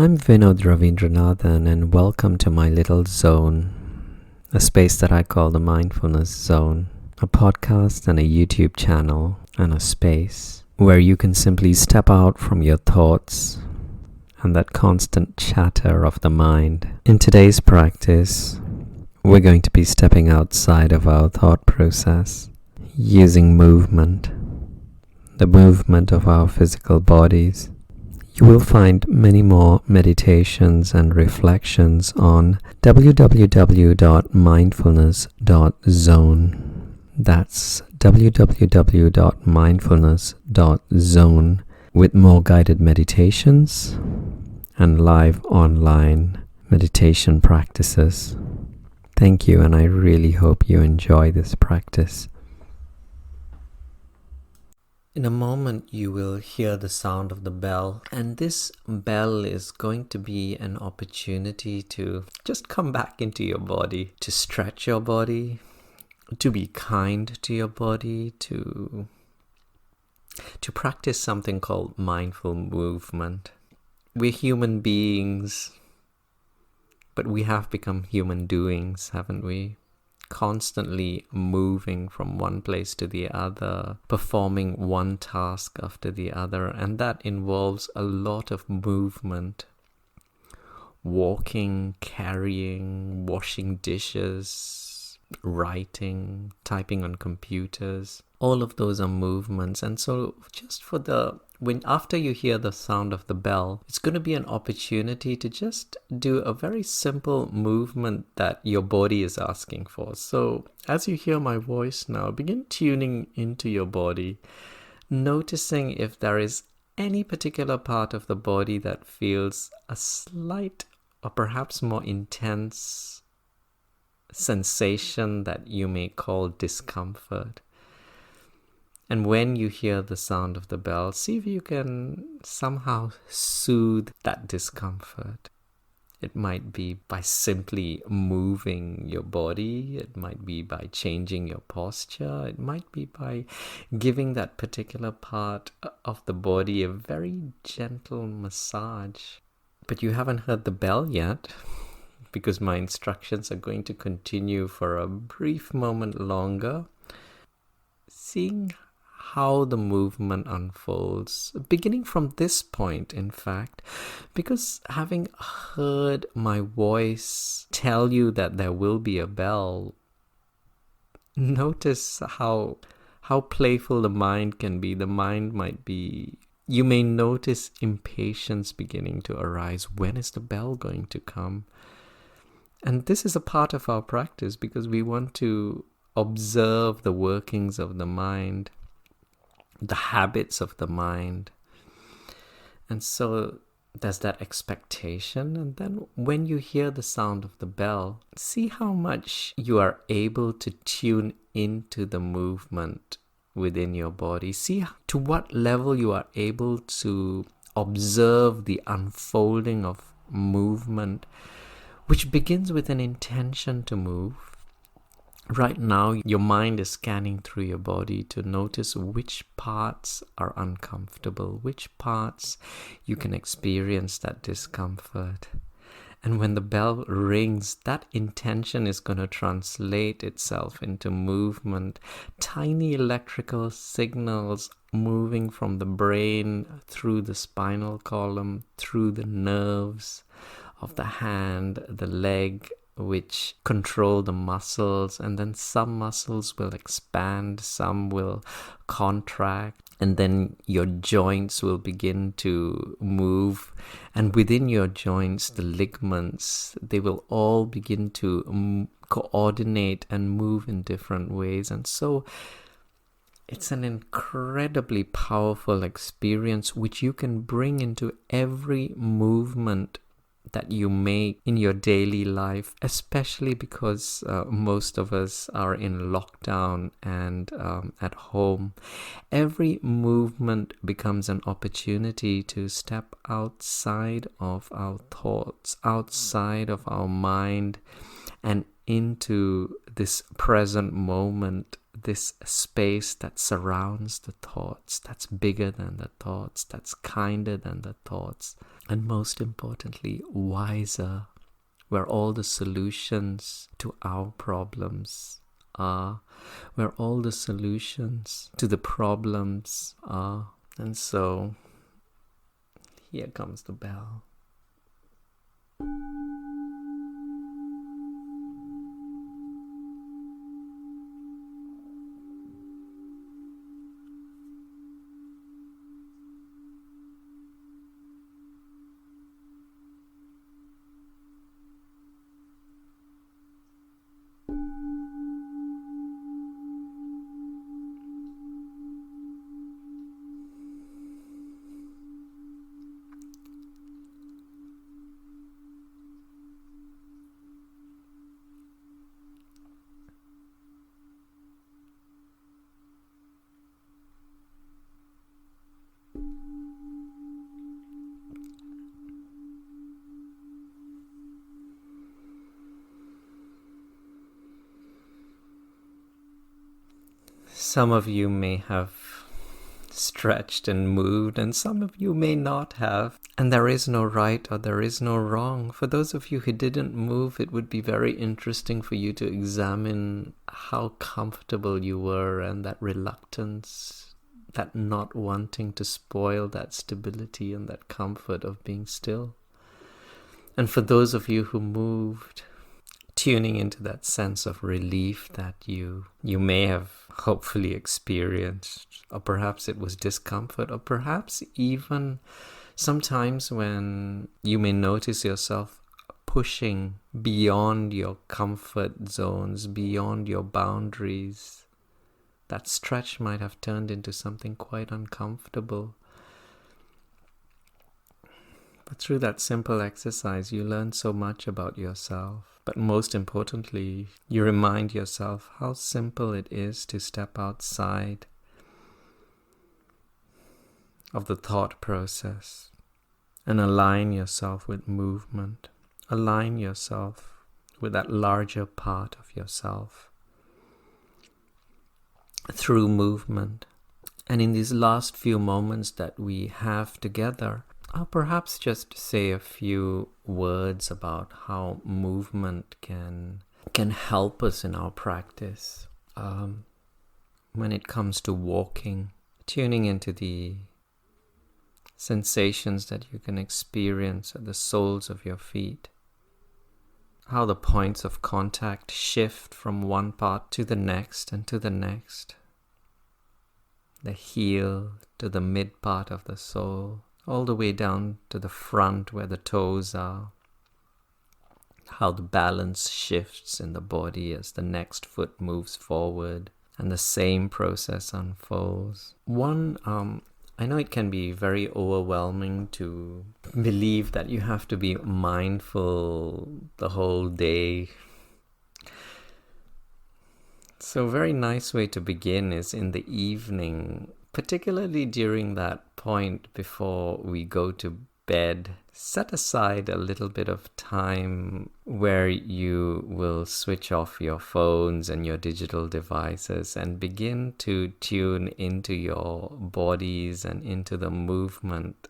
I'm Vinod Ravindranathan, and welcome to my little zone, a space that I call the Mindfulness Zone, a podcast and a YouTube channel, and a space where you can simply step out from your thoughts and that constant chatter of the mind. In today's practice, we're going to be stepping outside of our thought process, using movement, the movement of our physical bodies. You will find many more meditations and reflections on www.mindfulness.zone. That's www.mindfulness.zone with more guided meditations and live online meditation practices. Thank you, and I really hope you enjoy this practice. In a moment, you will hear the sound of the bell, and this bell is going to be an opportunity to just come back into your body, to stretch your body, to be kind to your body, to practice something called mindful movement. We're human beings, but we have become human doings, haven't we? Constantly moving from one place to the other, performing one task after the other, and that involves a lot of movement. Walking, carrying, washing dishes, writing, typing on computers. All of those are movements. And so just after you hear the sound of the bell, it's going to be an opportunity to just do a very simple movement that your body is asking for. So as you hear my voice now, begin tuning into your body, noticing if there is any particular part of the body that feels a slight or perhaps more intense sensation that you may call discomfort. And when you hear the sound of the bell, see if you can somehow soothe that discomfort. It might be by simply moving your body. It might be by changing your posture. It might be by giving that particular part of the body a very gentle massage. But you haven't heard the bell yet, because my instructions are going to continue for a brief moment longer. Seeing how the movement unfolds, beginning from this point, in fact, because having heard my voice tell you that there will be a bell, notice how playful the mind can be. The mind might be, you may notice impatience beginning to arise. When is the bell going to come? And this is a part of our practice because we want to observe the workings of the mind, the habits of the mind. And so there's that expectation. And then when you hear the sound of the bell, see how much you are able to tune into the movement within your body. See to what level you are able to observe the unfolding of movement, which begins with an intention to move. Right now, your mind is scanning through your body to notice which parts are uncomfortable, which parts you can experience that discomfort. And when the bell rings, that intention is going to translate itself into movement. Tiny electrical signals moving from the brain through the spinal column, through the nerves of the hand, the leg, which control the muscles, and then some muscles will expand, some will contract, and then your joints will begin to move, and within your joints, the ligaments, they will all begin to coordinate and move in different ways. And so it's an incredibly powerful experience which you can bring into every movement that you make in your daily life, especially because most of us are in lockdown and at home. Every movement becomes an opportunity to step outside of our thoughts, outside of our mind, and into this present moment this space that surrounds the thoughts, that's bigger than the thoughts, that's kinder than the thoughts, and most importantly, wiser, where all the solutions to our problems are, where all the solutions to the problems are. And so, here comes the bell. Some of you may have stretched and moved, and some of you may not have. And there is no right or there is no wrong. For those of you who didn't move, it would be very interesting for you to examine how comfortable you were, and that reluctance, that not wanting to spoil that stability and that comfort of being still. And for those of you who moved, tuning into that sense of relief that you may have hopefully experienced, or perhaps it was discomfort, or perhaps even sometimes when you may notice yourself pushing beyond your comfort zones, beyond your boundaries. That stretch might have turned into something quite uncomfortable. But through that simple exercise, you learn so much about yourself. But most importantly, you remind yourself how simple it is to step outside of the thought process and align yourself with movement. Align yourself with that larger part of yourself through movement. And in these last few moments that we have together, I'll perhaps just say a few words about how movement can help us in our practice. When it comes to walking, tuning into the sensations that you can experience at the soles of your feet, how the points of contact shift from one part to the next and to the next, the heel to the mid part of the sole, all the way down to the front where the toes are, how the balance shifts in the body as the next foot moves forward, and the same process unfolds. I know it can be very overwhelming to believe that you have to be mindful the whole day. So a very nice way to begin is in the evening, particularly during that point before we go to bed. Set aside a little bit of time where you will switch off your phones and your digital devices and begin to tune into your bodies and into the movement.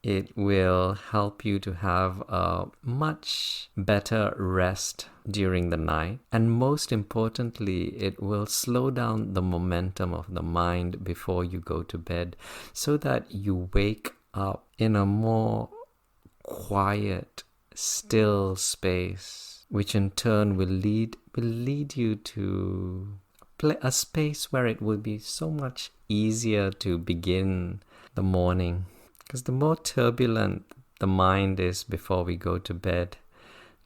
It will help you to have a much better rest during the night. And most importantly, it will slow down the momentum of the mind before you go to bed so that you wake up in a more quiet, still space, which in turn will lead you to a space where it will be so much easier to begin the morning. Because the more turbulent the mind is before we go to bed,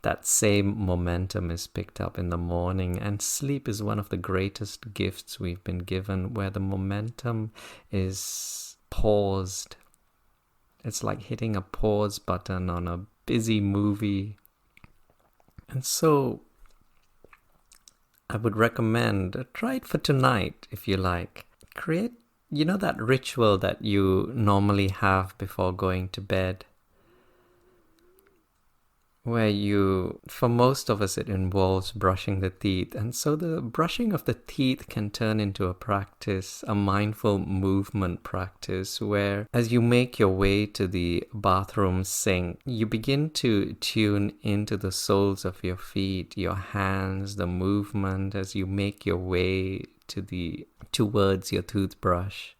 that same momentum is picked up in the morning. And sleep is one of the greatest gifts we've been given, where the momentum is paused. It's like hitting a pause button on a busy movie. And so I would recommend, try it for tonight if you like. Create that ritual that you normally have before going to bed, where for most of us, it involves brushing the teeth. And so the brushing of the teeth can turn into a practice, a mindful movement practice, where as you make your way to the bathroom sink, you begin to tune into the soles of your feet, your hands, the movement as you make your way towards your toothbrush.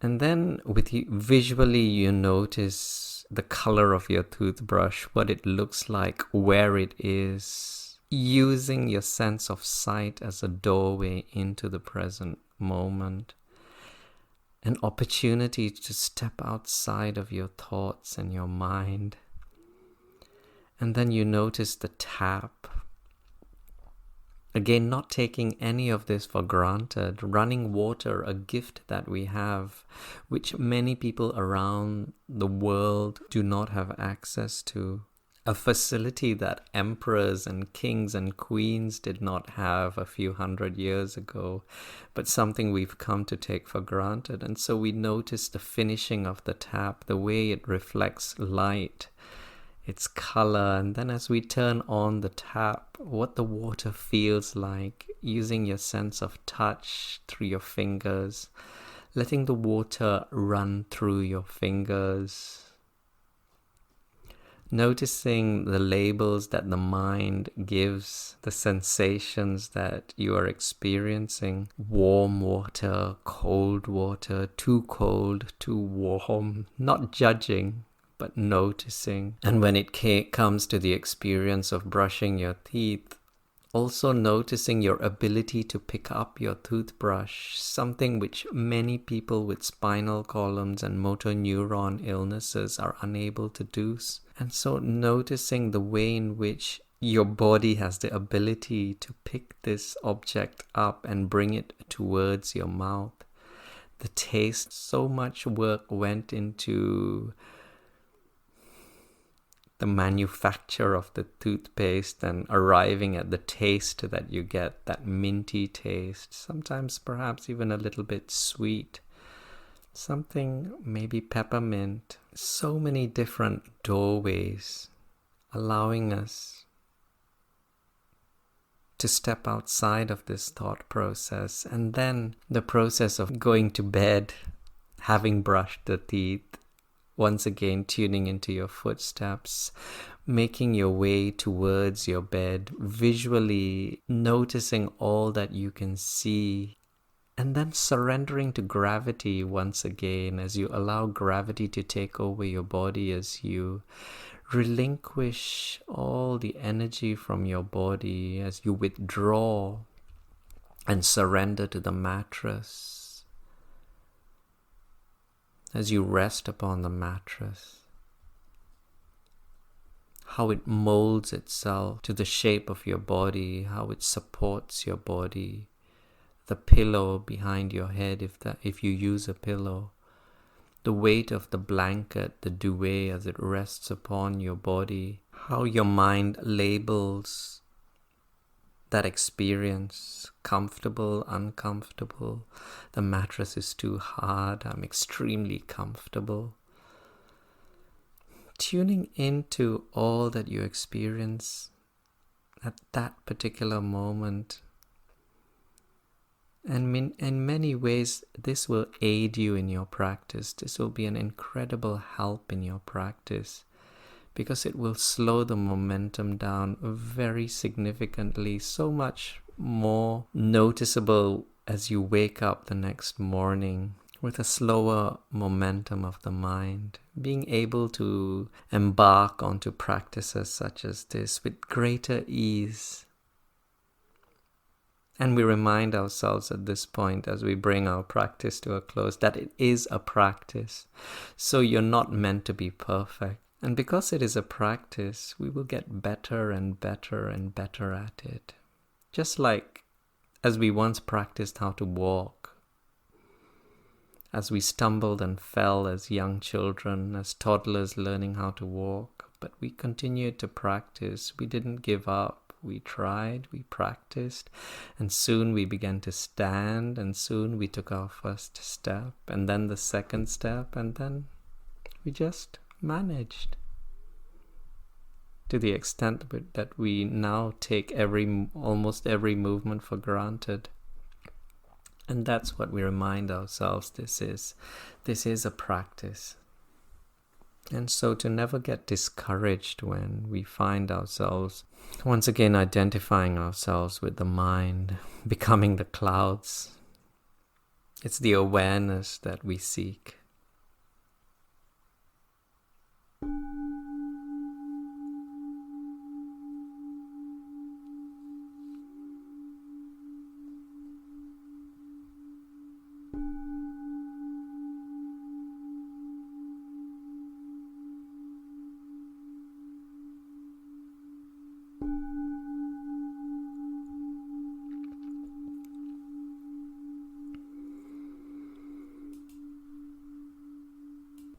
And then visually you notice the color of your toothbrush, what it looks like, where it is, using your sense of sight as a doorway into the present moment. An opportunity to step outside of your thoughts and your mind. And then you notice the tap. Again, not taking any of this for granted. Running water, a gift that we have, which many people around the world do not have access to. A facility that emperors and kings and queens did not have a few hundred years ago, but something we've come to take for granted. And so we notice the finishing of the tap, the way it reflects light, its color, and then as we turn on the tap, what the water feels like, using your sense of touch through your fingers, letting the water run through your fingers, noticing the labels that the mind gives, the sensations that you are experiencing, warm water, too cold, too warm, not judging, but noticing. And when it comes to the experience of brushing your teeth, also noticing your ability to pick up your toothbrush, something which many people with spinal columns and motor neuron illnesses are unable to do. And so noticing the way in which your body has the ability to pick this object up and bring it towards your mouth. The taste, so much work went into the manufacture of the toothpaste and arriving at the taste that you get, that minty taste, sometimes perhaps even a little bit sweet, something maybe peppermint. So many different doorways allowing us to step outside of this thought process. And then the process of going to bed, having brushed the teeth, once again tuning into your footsteps, making your way towards your bed, visually noticing all that you can see, and then surrendering to gravity once again as you allow gravity to take over your body, as you relinquish all the energy from your body, as you withdraw and surrender to the mattress. As you rest upon the mattress, how it molds itself to the shape of your body, how it supports your body, the pillow behind your head if you use a pillow, the weight of the blanket, the duvet as it rests upon your body, how your mind labels that experience, comfortable, uncomfortable. The mattress is too hard, I'm extremely comfortable. Tuning into all that you experience at that particular moment. And in many ways, this will aid you in your practice. This will be an incredible help in your practice, because it will slow the momentum down very significantly, so much more noticeable as you wake up the next morning with a slower momentum of the mind, being able to embark onto practices such as this with greater ease. And we remind ourselves at this point, as we bring our practice to a close, that it is a practice. So you're not meant to be perfect. And because it is a practice, we will get better and better and better at it. Just like as we once practiced how to walk, as we stumbled and fell as young children, as toddlers learning how to walk, but we continued to practice. We didn't give up. We tried, we practiced, and soon we began to stand, and soon we took our first step, and then the second step, and then we just managed. to the extent that we now take almost every movement for granted. And that's what we remind ourselves this is a practice. And so to never get discouraged when we find ourselves once again identifying ourselves with the mind, becoming the clouds. It's the awareness that we seek.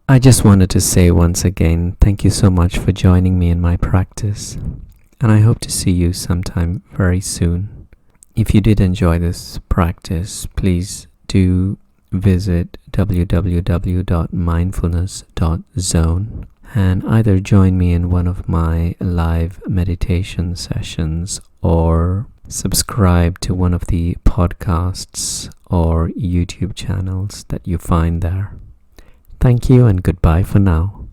I just wanted to say once again, thank you so much for joining me in my practice, and I hope to see you sometime very soon. If you did enjoy this practice, please do visit www.mindfulness.zone and either join me in one of my live meditation sessions or subscribe to one of the podcasts or YouTube channels that you find there. Thank you and goodbye for now.